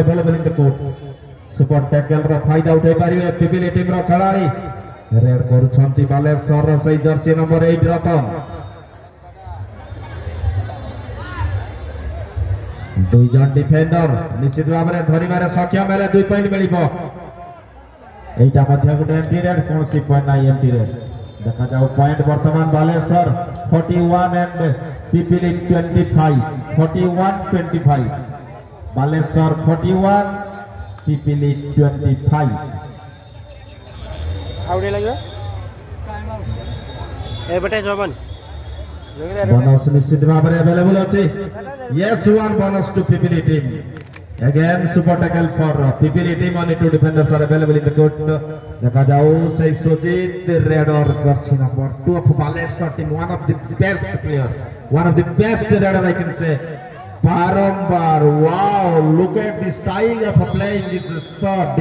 available in the court. Super tackle ro फायदा उठे पारिबे Pipili team रो खिलाड़ी रेड करूछंती बालेश्वर रो सही जर्सी नंबर 8 रतन दुई जन डिफेंडर निश्चित भाव में धरिबारे सक्षम हेले 2 पॉइंट मिलिबो एटा मध्य गुटे एम्टी रेड कोनसी पॉइंट नाही एम्टी रेड देखा जाओ पॉइंट वर्तमान बालेश्वर 41 एंड पिपिली 25 41-25 बालेश्वर 41 पिपिली 25 आउट लगे ए बेटे जोबन bonus निश्चित भाव में अवेलेबल अछि yes one bonus to Pipili team again super tackle for Pipili team only two defenders are available in the court देखा जाओ सही सुजीत रेड और Jersey number 2 of Baleshwar team one of the best player one of the best redder I can say Barambar wow look at the style of playing this shot